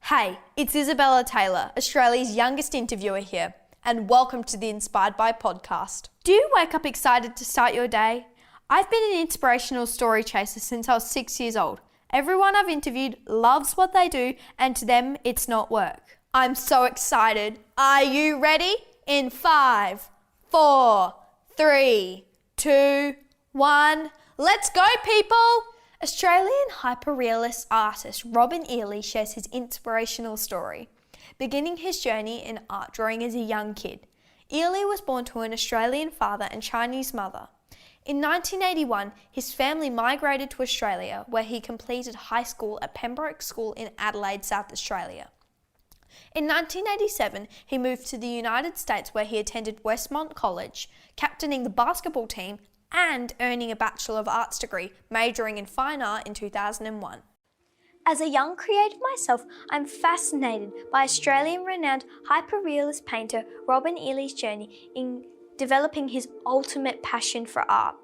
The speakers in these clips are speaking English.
Hey, it's Isabella Taylor, Australia's youngest interviewer here, and welcome to the Inspired By podcast. Do you wake up excited to start your day? I've been an inspirational story chaser since I was 6 years old. Everyone I've interviewed loves what they do, and to them, it's not work. I'm so excited. Are you ready? In 5, 4, 3, 2, 1, let's go, people! Australian hyperrealist artist Robin Eley shares his inspirational story, beginning his journey in art drawing as a young kid. Eley was born to an Australian father and Chinese mother. In 1981, his family migrated to Australia, where he completed high school at Pembroke School in Adelaide, South Australia. In 1987, he moved to the United States, where he attended Westmont College, captaining the basketball team and earning a Bachelor of Arts degree, majoring in fine art in 2001. As a young creative myself, I'm fascinated by Australian-renowned hyperrealist painter Robin Eley's journey in developing his ultimate passion for art.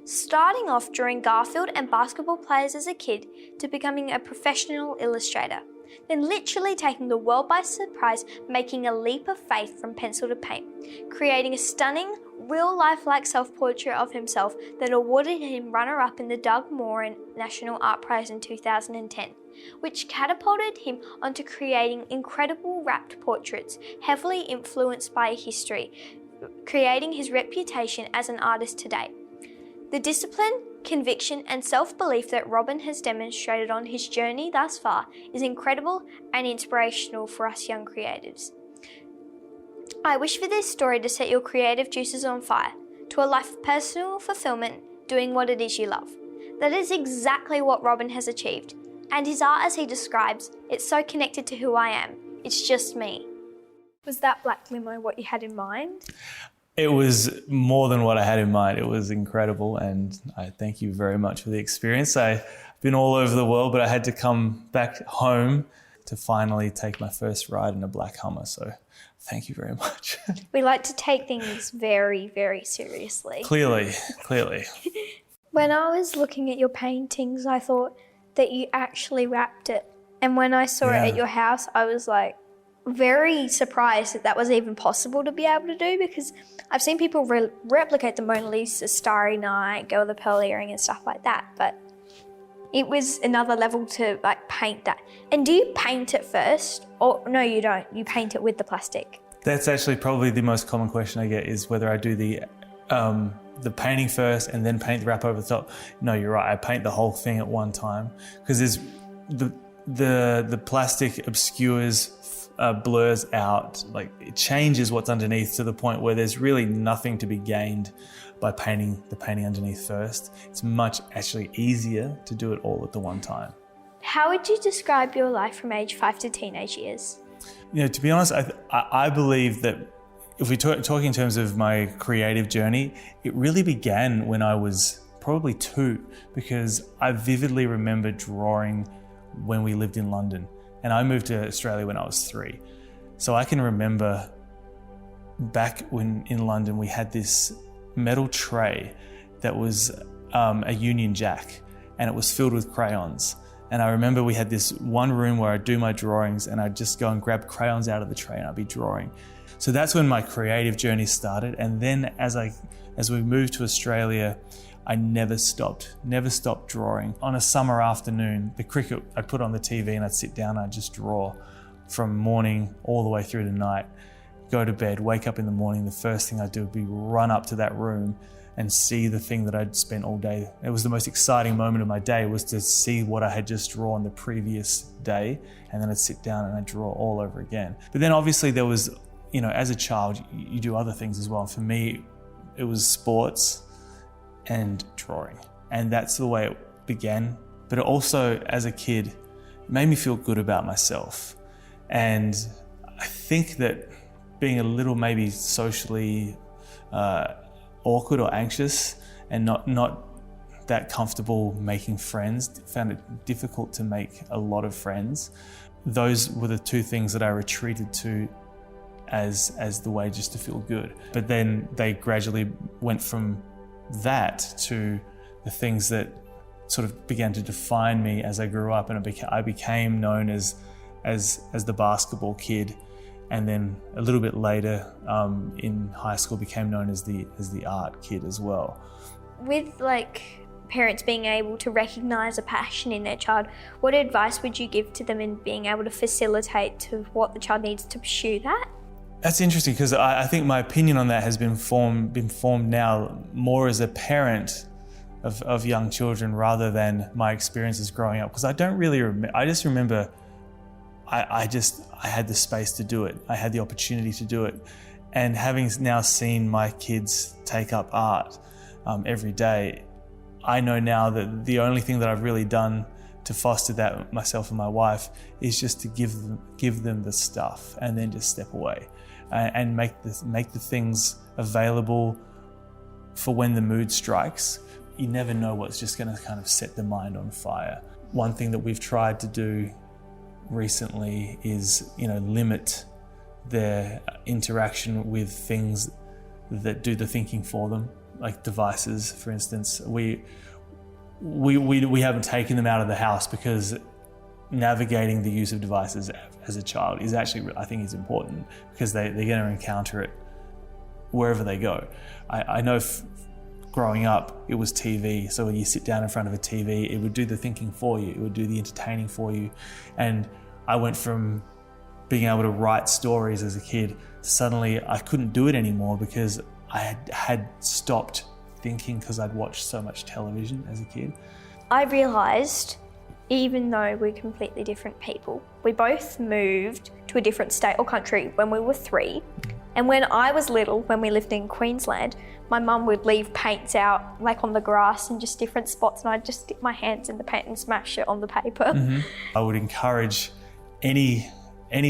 Starting off drawing Garfield and basketball players as a kid to becoming a professional illustrator, then literally taking the world by surprise, making a leap of faith from pencil to paint, creating a stunning, real-life-like self-portrait of himself that awarded him runner-up in the Doug Moran National Art Prize in 2010, which catapulted him onto creating incredible wrapped portraits, heavily influenced by history, creating his reputation as an artist today. The discipline, conviction and self-belief that Robin has demonstrated on his journey thus far is incredible and inspirational for us young creatives. I wish for this story to set your creative juices on fire to a life of personal fulfillment, doing what it is you love. That is exactly what Robin has achieved, and his art, as he describes, it's so connected to who I am. It's just me. Was that black limo what you had in mind? It was more than what I had in mind. It was incredible, and I thank you very much for the experience. I've been all over the world, but I had to come back home to finally take my first ride in a black Hummer, so thank you very much. We like to take things very, very seriously. Clearly. When I was looking at your paintings, I thought that you actually wrapped it. And when I saw it at your house, I was like, very surprised that was even possible to be able to do, because I've seen people replicate the Mona Lisa, Starry Night, Girl with the Pearl Earring and stuff like that, but it was another level to paint that. And do you paint it first? Or no, you don't. You paint it with the plastic. That's actually probably the most common question I get, is whether I do the painting first and then paint the wrap over the top. No, you're right. I paint the whole thing at one time, because there's the plastic obscures, blurs out, it changes what's underneath to the point where there's really nothing to be gained by painting the painting underneath first. It's much actually easier to do it all at the one time. How would you describe your life from age 5 to teenage years? To be honest, I believe that if we talk in terms of my creative journey, it really began when I was probably 2, because I vividly remember drawing when we lived in London. And I moved to Australia when I was 3. So I can remember back when in London we had this metal tray that was a Union Jack, and it was filled with crayons. And I remember we had this one room where I'd do my drawings, and I'd just go and grab crayons out of the tray and I'd be drawing. So that's when my creative journey started. And then as we moved to Australia, I never stopped drawing. On a summer afternoon, the cricket, I'd put on the TV and I'd sit down and I'd just draw from morning all the way through to night, go to bed, wake up in the morning. The first thing I'd do would be run up to that room and see the thing that I'd spent all day. It was the most exciting moment of my day, was to see what I had just drawn the previous day, and then I'd sit down and I'd draw all over again. But then obviously there was, as a child, you do other things as well. And for me, it was sports and drawing, and that's the way it began. But it also, as a kid, made me feel good about myself. And I think that being a little maybe socially awkward or anxious, and not that comfortable making friends, found it difficult to make a lot of friends. Those were the 2 things that I retreated to as the way just to feel good. But then they gradually went from that to the things that sort of began to define me as I grew up, and I became known as as the basketball kid, and then a little bit later in high school became known as the art kid as well. With parents being able to recognise a passion in their child, what advice would you give to them in being able to facilitate to what the child needs to pursue that? That's interesting, because I think my opinion on that has been formed now more as a parent of young children rather than my experiences growing up, because I don't really I just remember I had the space to do it. I had the opportunity to do it. And having now seen my kids take up art every day, I know now that the only thing that I've really done to foster that, myself and my wife, is just to give them the stuff and then just step away and make the things available for when the mood strikes. You never know what's just going to kind of set the mind on fire. One thing that we've tried to do recently is, limit their interaction with things that do the thinking for them, like devices, for instance. We haven't taken them out of the house because navigating the use of devices as a child is actually, I think, is important, because they're going to encounter it wherever they go. I know growing up, it was TV. So when you sit down in front of a TV, it would do the thinking for you. It would do the entertaining for you. And I went from being able to write stories as a kid, suddenly I couldn't do it anymore because I had stopped thinking because I'd watched so much television as a kid. I realised, even though we're completely different people, we both moved to a different state or country when we were 3. And when I was little, when we lived in Queensland, my mum would leave paints out on the grass in just different spots, and I'd just dip my hands in the paint and smash it on the paper. Mm-hmm. I would encourage any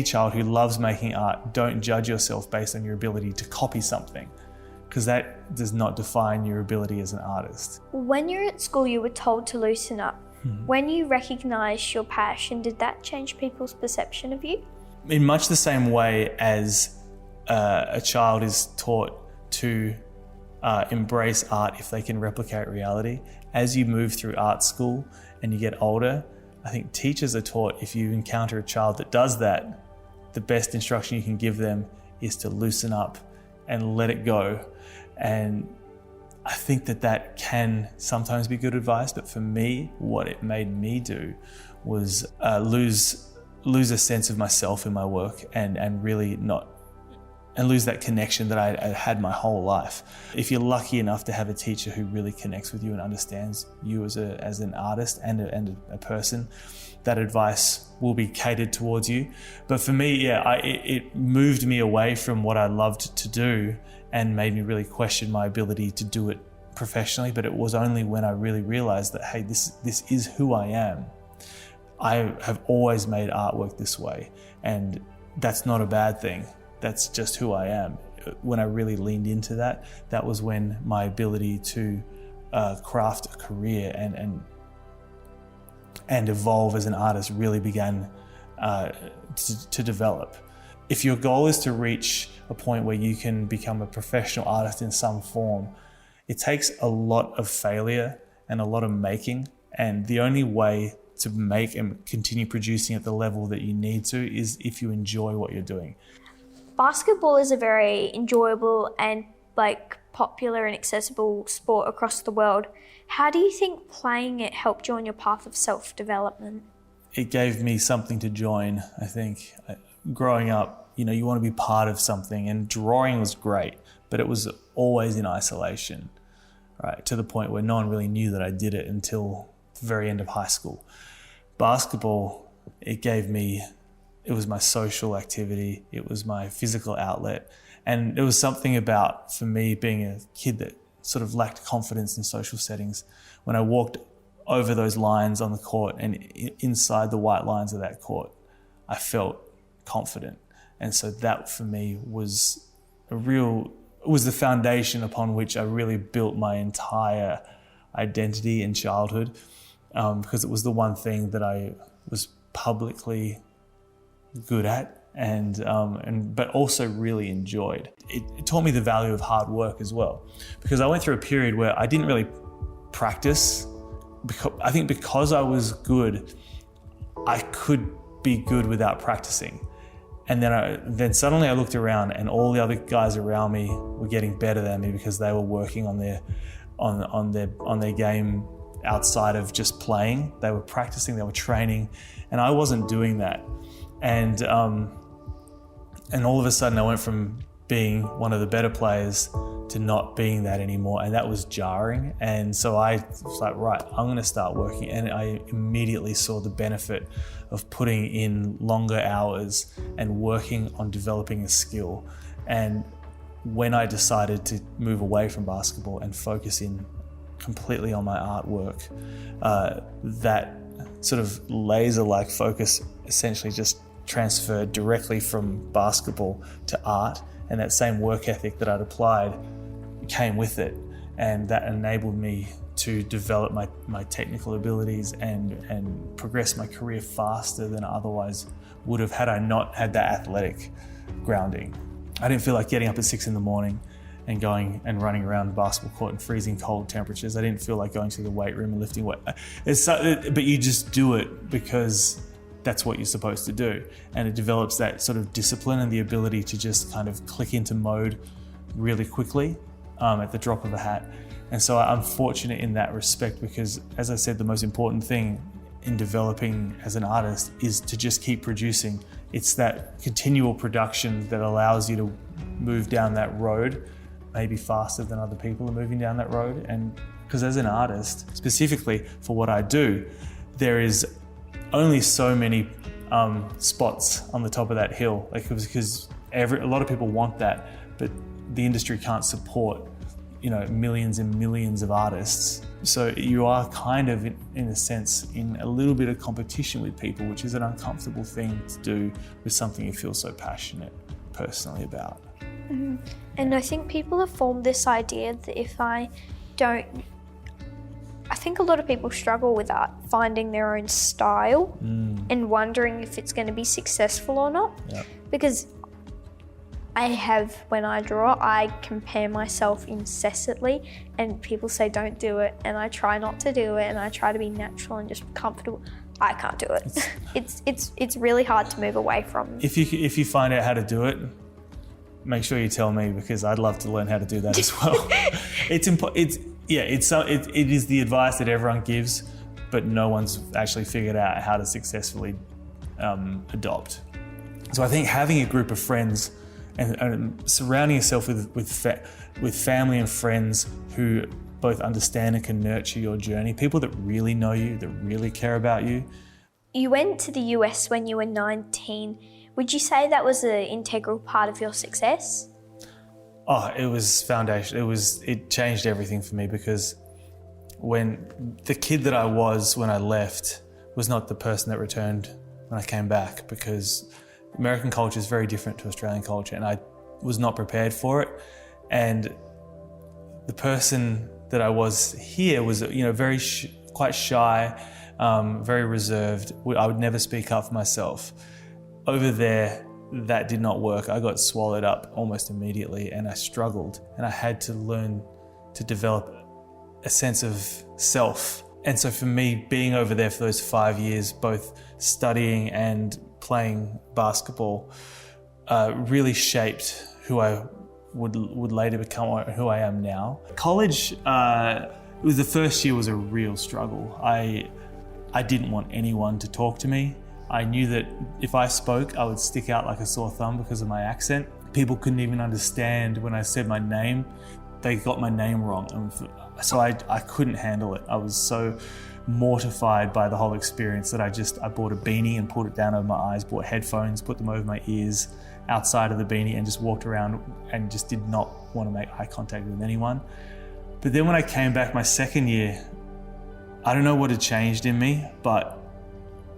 child who loves making art, don't judge yourself based on your ability to copy something, because that does not define your ability as an artist. When you're at school, you were told to loosen up. Mm-hmm. When you recognised your passion, did that change people's perception of you? In much the same way as a child is taught to embrace art if they can replicate reality, as you move through art school and you get older, I think teachers are taught, if you encounter a child that does that, the best instruction you can give them is to loosen up and let it go. And I think that can sometimes be good advice, but for me, what it made me do was lose a sense of myself in my work and really lose that connection that I had my whole life. If you're lucky enough to have a teacher who really connects with you and understands you as an artist and a person, that advice will be catered towards you. But for me, it moved me away from what I loved to do and made me really question my ability to do it professionally. But it was only when I really realized that, hey, this is who I am. I have always made artwork this way, and that's not a bad thing. That's just who I am. When I really leaned into that, that was when my ability to craft a career and evolve as an artist really began to develop. If your goal is to reach a point where you can become a professional artist in some form, it takes a lot of failure and a lot of making. And the only way to make and continue producing at the level that you need to is if you enjoy what you're doing. Basketball is a very enjoyable and popular and accessible sport across the world. How do you think playing it helped you on your path of self-development? It gave me something to join, I think. Growing up, you want to be part of something, and drawing was great, but it was always in isolation, right? To the point where no one really knew that I did it until the very end of high school. Basketball, it was my social activity, it was my physical outlet, and it was something about, for me, being a kid that sort of lacked confidence in social settings. When I walked over those lines on the court and inside the white lines of that court, I felt confident. And so that for me was the foundation upon which I really built my entire identity in childhood, because it was the one thing that I was publicly good at but also really enjoyed. It taught me the value of hard work as well, because I went through a period where I didn't really practice. I think because I was good, I could be good without practicing. And then suddenly I looked around and all the other guys around me were getting better than me because they were working on their game outside of just playing. They were practicing, they were training, and I wasn't doing that. And all of a sudden I went from being one of the better players to not being that anymore, and that was jarring. And so I was like, right, I'm going to start working. And I immediately saw the benefit of putting in longer hours and working on developing a skill. And when I decided to move away from basketball and focus in completely on my artwork, that sort of laser-like focus essentially just transferred directly from basketball to art, and that same work ethic that I'd applied came with it, and that enabled me to develop my technical abilities and progress my career faster than I otherwise would have had I not had that athletic grounding. I didn't feel like getting up at 6 a.m. and going and running around the basketball court in freezing cold temperatures. I didn't feel like going to the weight room and lifting weight. But you just do it because that's what you're supposed to do. And it develops that sort of discipline and the ability to just kind of click into mode really quickly at the drop of a hat. And so I'm fortunate in that respect because, as I said, the most important thing in developing as an artist is to just keep producing. It's that continual production that allows you to move down that road maybe faster than other people are moving down that road. And because as an artist, specifically for what I do, there is only so many spots on the top of that hill, because a lot of people want that, but the industry can't support, millions and millions of artists. So you are kind of, in a sense, in a little bit of competition with people, which is an uncomfortable thing to do with something you feel so passionate personally about. Mm-hmm. And I think people have formed this idea that I think a lot of people struggle with art, finding their own style and wondering if it's going to be successful or not. Yep. Because when I draw, I compare myself incessantly, and people say don't do it, and I try not to do it, and I try to be natural and just comfortable. I can't do it. It's really hard to move away from. If you find out how to do it, make sure you tell me, because I'd love to learn how to do that as well. It is the advice that everyone gives, but no one's actually figured out how to successfully adopt. So I think having a group of friends and surrounding yourself with family and friends who both understand and can nurture your journey, people that really know you, that really care about you. You went to the US when you were 19. Would you say that was an integral part of your success? Oh, it was foundation. It changed everything for me, because when the kid that I was when I left was not the person that returned when I came back, because American culture is very different to Australian culture, and I was not prepared for it. And the person that I was here was, very quite shy, very reserved. I would never speak up for myself. Over there, that did not work. I got swallowed up almost immediately, and I struggled, and I had to learn to develop a sense of self. And so for me, being over there for those 5 years, both studying and playing basketball, really shaped who I would later become, or who I am now. College, the first year was a real struggle. I didn't want anyone to talk to me. I knew that if I spoke, I would stick out like a sore thumb because of my accent. People couldn't even understand when I said my name. They got my name wrong. And so I couldn't handle it. I was so mortified by the whole experience that I bought a beanie and pulled it down over my eyes, bought headphones, put them over my ears outside of the beanie, and just walked around and just did not want to make eye contact with anyone. But then when I came back my second year, I don't know what had changed in me, but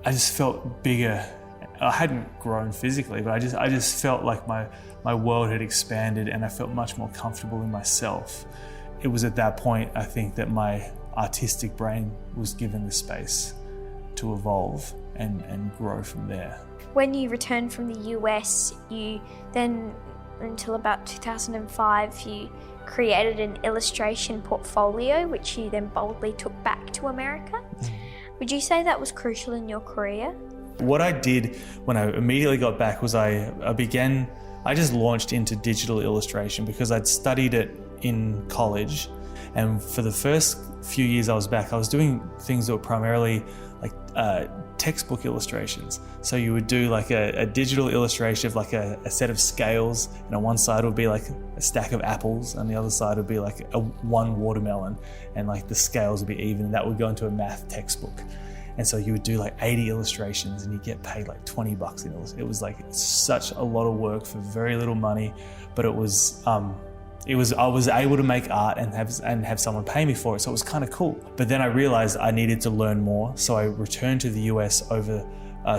I just felt bigger. I hadn't grown physically, but I just felt like my world had expanded, and I felt much more comfortable in myself. It was at that point, I think, that my artistic brain was given the space to evolve and grow from there. When you returned from the US, you then, until about 2005, you created an illustration portfolio, which you then boldly took back to America. Would you say that was crucial in your career? What I did when I immediately got back was I just launched into digital illustration because I'd studied it in college. And for the first few years I was back, I was doing things that were primarily like textbook illustrations. So you would do like a digital illustration of like a set of scales, and on one side would be like a stack of apples, and the other side would be like one watermelon, and like the scales would be even, and that would go into a math textbook. And so you would do like 80 illustrations and you get paid like $20 in illustration. It was like such a lot of work for very little money, but I was able to make art and have someone pay me for it. So it was kind of cool. But then I realized I needed to learn more. So I returned to the US over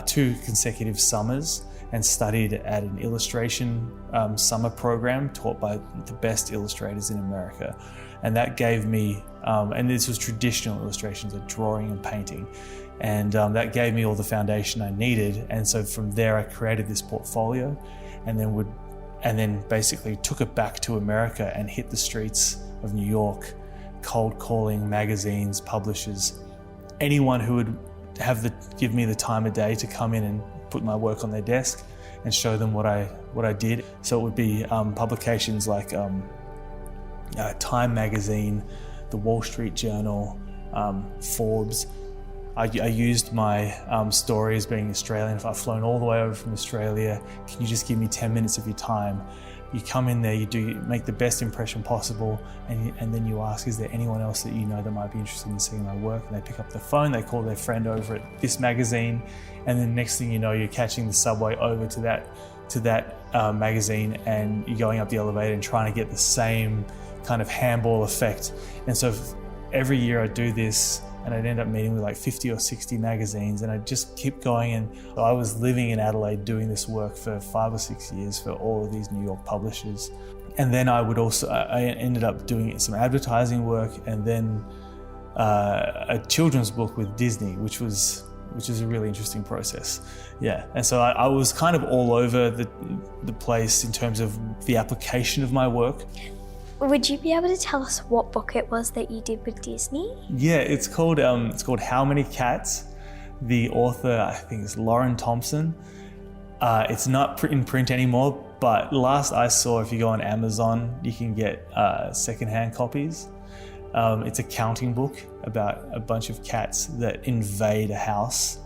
2 consecutive summers and studied at an illustration summer program taught by the best illustrators in America. And that gave me, and this was traditional illustrations of drawing and painting. And that gave me all the foundation I needed. And so from there, I created this portfolio and then basically took it back to America and hit the streets of New York, cold calling magazines, publishers, anyone who would give me the time of day to come in and put my work on their desk and show them what I did. So it would be publications like Time magazine, the Wall Street Journal, Forbes. I used my story as being Australian. If I've flown all the way over from Australia, can you just give me 10 minutes of your time? You come in there, you make the best impression possible, and then you ask, is there anyone else that you know that might be interested in seeing my work? And they pick up the phone, they call their friend over at this magazine, and then next thing you know, you're catching the subway over to that magazine, and you're going up the elevator and trying to get the same kind of handball effect. And so every year I do this, and I'd end up meeting with like 50 or 60 magazines, and I'd just keep going. And so I was living in Adelaide doing this work for 5 or 6 years for all of these New York publishers. And then I ended up doing some advertising work, and then a children's book with Disney, which is a really interesting process. Yeah, and so I was kind of all over the place in terms of the application of my work. Would you be able to tell us what book it was that you did with Disney? Yeah, it's called How Many Cats? The author, I think, is Lauren Thompson. It's not in print anymore, but last I saw, if you go on Amazon, you can get secondhand copies. It's a counting book about a bunch of cats that invade a house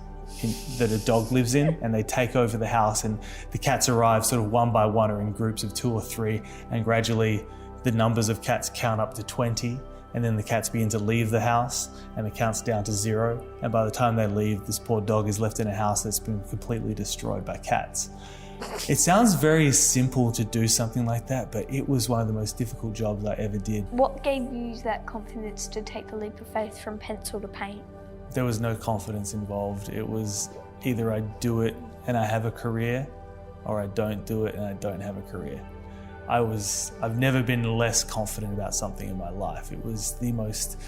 that a dog lives in, and they take over the house, and the cats arrive sort of one by one or in groups of 2 or 3, and gradually the numbers of cats count up to 20, and then the cats begin to leave the house, and it counts down to 0. And by the time they leave, this poor dog is left in a house that's been completely destroyed by cats. It sounds very simple to do something like that, but it was one of the most difficult jobs I ever did. What gave you that confidence to take the leap of faith from pencil to paint? There was no confidence involved. It was either I do it and I have a career, or I don't do it and I don't have a career. I've never been less confident about something in my life. It was the most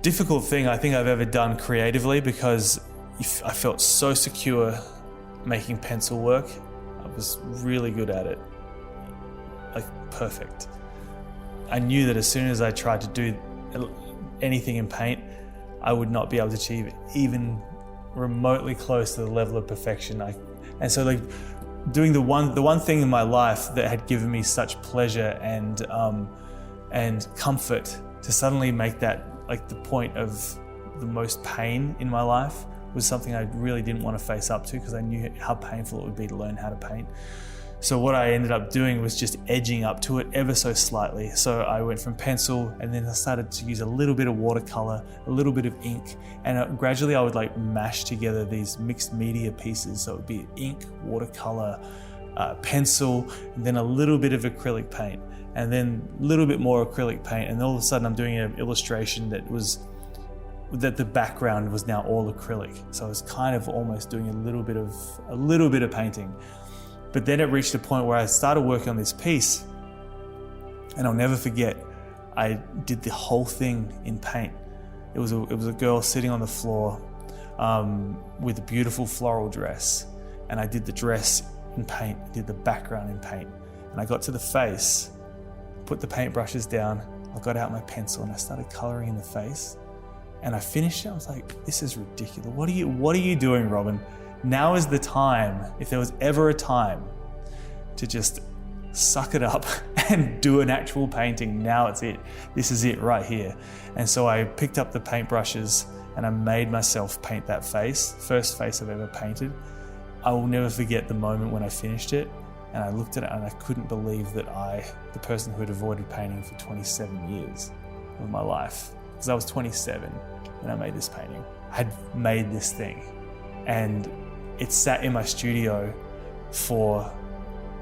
difficult thing I think I've ever done creatively, because I felt so secure making pencil work. I was really good at it, like perfect. I knew that as soon as I tried to do anything in paint, I would not be able to achieve even remotely close to the level of perfection. And so doing the one thing in my life that had given me such pleasure and comfort, to suddenly make that like the point of the most pain in my life was something I really didn't want to face up to, because I knew how painful it would be to learn how to paint. So what I ended up doing was just edging up to it ever so slightly. So I went from pencil, and then I started to use a little bit of watercolor, a little bit of ink, and gradually I would like mash together these mixed media pieces. So it would be ink, watercolor, pencil, and then a little bit of acrylic paint, and then a little bit more acrylic paint, and all of a sudden I'm doing an illustration that the background was now all acrylic. So I was kind of almost doing a little bit of painting. But then it reached a point where I started working on this piece, and I'll never forget, I did the whole thing in paint. It was a girl sitting on the floor with a beautiful floral dress, and I did the dress in paint, did the background in paint, and I got to the face, put the paint brushes down, I got out my pencil and I started coloring in the face, And I finished it. I was like, this is ridiculous. What are you doing, Robin? Now is the time, if there was ever a time, to just suck it up and do an actual painting. Now it's it. This is it right here. And so I picked up the paintbrushes and I made myself paint that face. First face I've ever painted. I will never forget the moment when I finished it and I looked at it and I couldn't believe that the person who had avoided painting for 27 years of my life, because I was 27 when I made this painting, had made this thing. And it sat in my studio for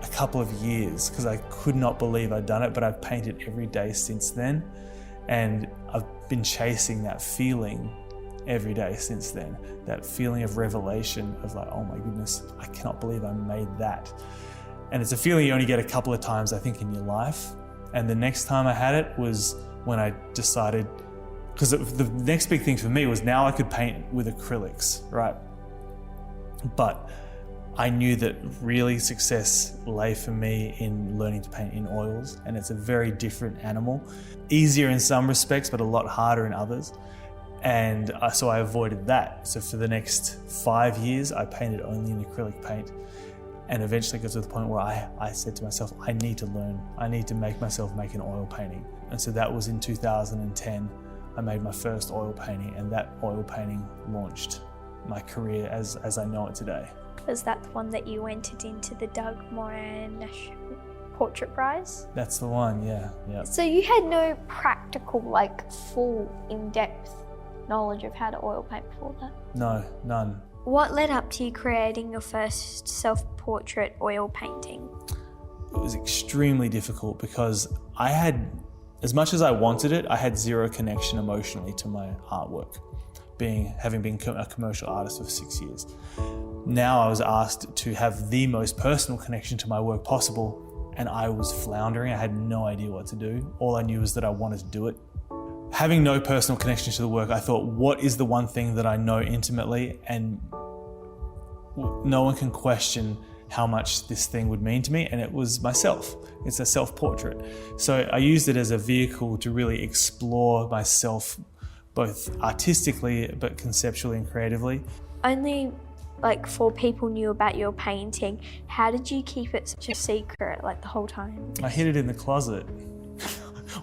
a couple of years because I could not believe I'd done it, but I've painted every day since then. And I've been chasing that feeling every day since then. That feeling of revelation of like, oh my goodness, I cannot believe I made that. And it's a feeling you only get a couple of times, I think, in your life. And the next time I had it was when I decided, because the next big thing for me was now I could paint with acrylics, right? But I knew that really success lay for me in learning to paint in oils, and it's a very different animal. Easier in some respects, but a lot harder in others. And so I avoided that. So for the next 5 years, I painted only in acrylic paint. And eventually got to the point where I said to myself, I need to learn. I need to make myself make an oil painting. And so that was in 2010. I made my first oil painting, and that oil painting launched my career as I know it today. Was that the one that you entered into the Doug Moran National Portrait Prize? That's the one, yeah. So you had no practical, full, in-depth knowledge of how to oil paint before that? No, none. What led up to you creating your first self-portrait oil painting? It was extremely difficult because I had, as much as I wanted it, I had zero connection emotionally to my artwork, having been a commercial artist for 6 years. Now I was asked to have the most personal connection to my work possible, and I was floundering. I had no idea what to do. All I knew was that I wanted to do it. Having no personal connection to the work, I thought, what is the one thing that I know intimately and no one can question how much this thing would mean to me? And it was myself. It's a self-portrait. So I used it as a vehicle to really explore myself, both artistically, but conceptually and creatively. Only 4 people knew about your painting. How did you keep it such a secret the whole time? I hid it in the closet.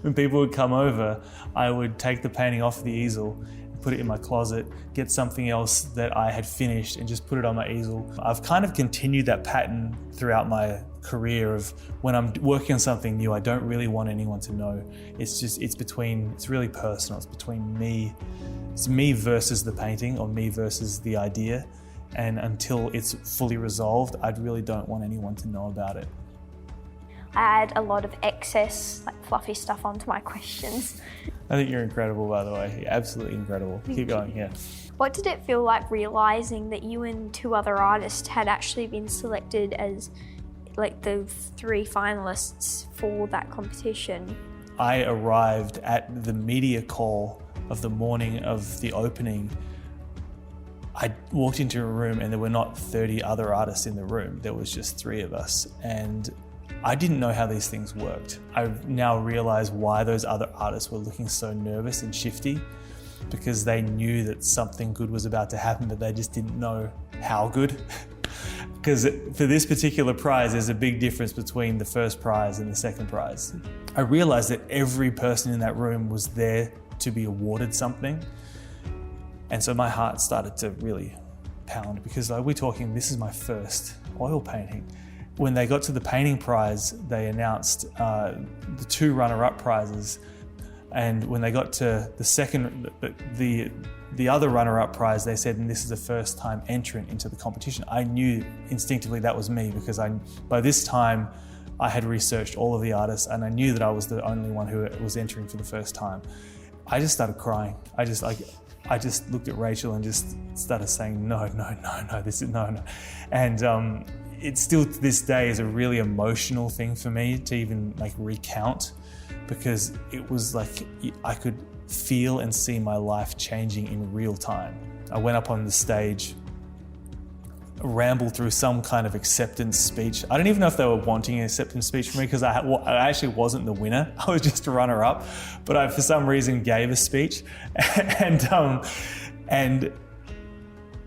When people would come over, I would take the painting off the easel, put it in my closet, get something else that I had finished and just put it on my easel. I've kind of continued that pattern throughout my career of when I'm working on something new, I don't really want anyone to know. It's really personal. It's between me. It's me versus the painting or me versus the idea. And until it's fully resolved, I really don't want anyone to know about it. I add a lot of excess, fluffy stuff onto my questions. I think you're incredible, by the way. You're absolutely incredible. Keep going, yeah. What did it feel like realising that you and 2 other artists had actually been selected as the 3 finalists for that competition? I arrived at the media call of the morning of the opening. I walked into a room and there were not 30 other artists in the room. There was just 3 of us. And I didn't know how these things worked. I now realize why those other artists were looking so nervous and shifty, because they knew that something good was about to happen, but they just didn't know how good. Because for this particular prize, there's a big difference between the first prize and the second prize. I realized that every person in that room was there to be awarded something. And so my heart started to really pound because we're talking, this is my first oil painting. When they got to the painting prize, they announced the 2 runner-up prizes. And when they got to the second, the other runner-up prize, they said, and this is the first time entrant into the competition. I knew instinctively that was me because by this time I had researched all of the artists and I knew that I was the only one who was entering for the first time. I just started crying. I just looked at Rachel and just started saying, no, this is no. And it still to this day is a really emotional thing for me to even recount, because it was I could feel and see my life changing in real time. I went up on the stage ramble through some kind of acceptance speech. I don't even know if they were wanting an acceptance speech from me, because I actually wasn't the winner. I was just a runner-up, but I, for some reason, gave a speech. And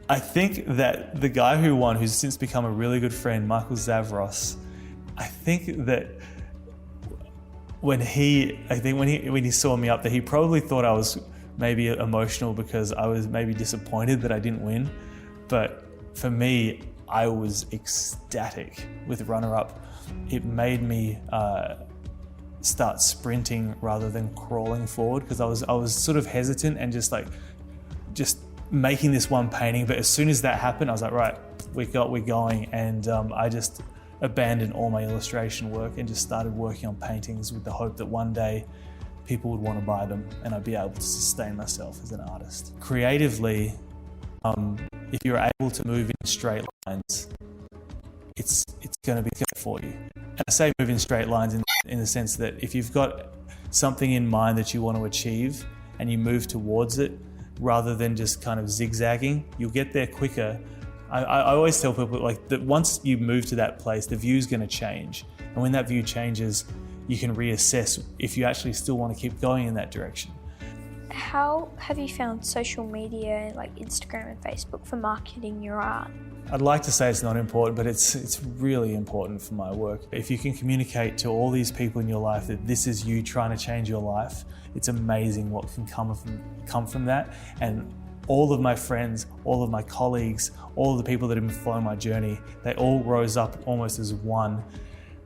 I think that the guy who won, who's since become a really good friend, Michael Zavros, I think that when he saw me up there, he probably thought I was maybe emotional because I was maybe disappointed that I didn't win. But for me, I was ecstatic with runner-up. It made me start sprinting rather than crawling forward, because I was sort of hesitant and just making this one painting. But as soon as that happened, I was like, right, we're going. And I just abandoned all my illustration work and just started working on paintings with the hope that one day people would want to buy them and I'd be able to sustain myself as an artist. Creatively, if you're able to move in straight lines, it's going to be good for you. And I say move in straight lines in the sense that if you've got something in mind that you want to achieve and you move towards it, rather than just kind of zigzagging, you'll get there quicker. I always tell people that once you move to that place, the view's going to change. And when that view changes, you can reassess if you actually still want to keep going in that direction. How have you found social media like Instagram and Facebook for marketing your art? I'd like to say it's not important, but it's really important for my work. If you can communicate to all these people in your life that this is you trying to change your life, it's amazing what can come from that. And all of my friends, all of my colleagues, all of the people that have been following my journey, they all rose up almost as one.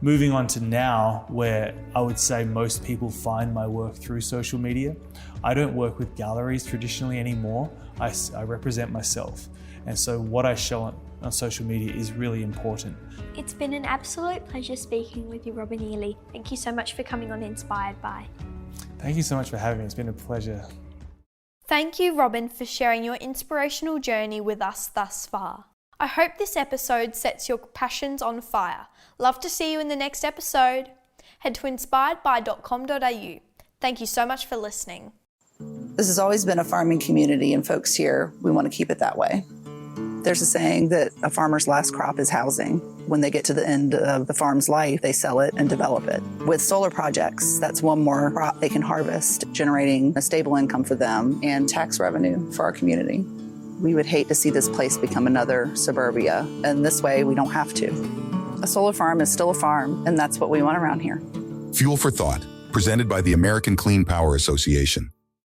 Moving on to now, where I would say most people find my work through social media. I don't work with galleries traditionally anymore. I represent myself. And so what I show on social media is really important. It's been an absolute pleasure speaking with you, Robin Eley. Thank you so much for coming on Inspired By. Thank you so much for having me. It's been a pleasure. Thank you, Robin, for sharing your inspirational journey with us thus far. I hope this episode sets your passions on fire. Love to see you in the next episode. Head to inspiredby.com.au. Thank you so much for listening. This has always been a farming community, and folks here, we want to keep it that way. There's a saying that a farmer's last crop is housing. When they get to the end of the farm's life, they sell it and develop it. With solar projects, that's one more crop they can harvest, generating a stable income for them and tax revenue for our community. We would hate to see this place become another suburbia, and this way we don't have to. A solar farm is still a farm, and that's what we want around here. Fuel for Thought, presented by the American Clean Power Association.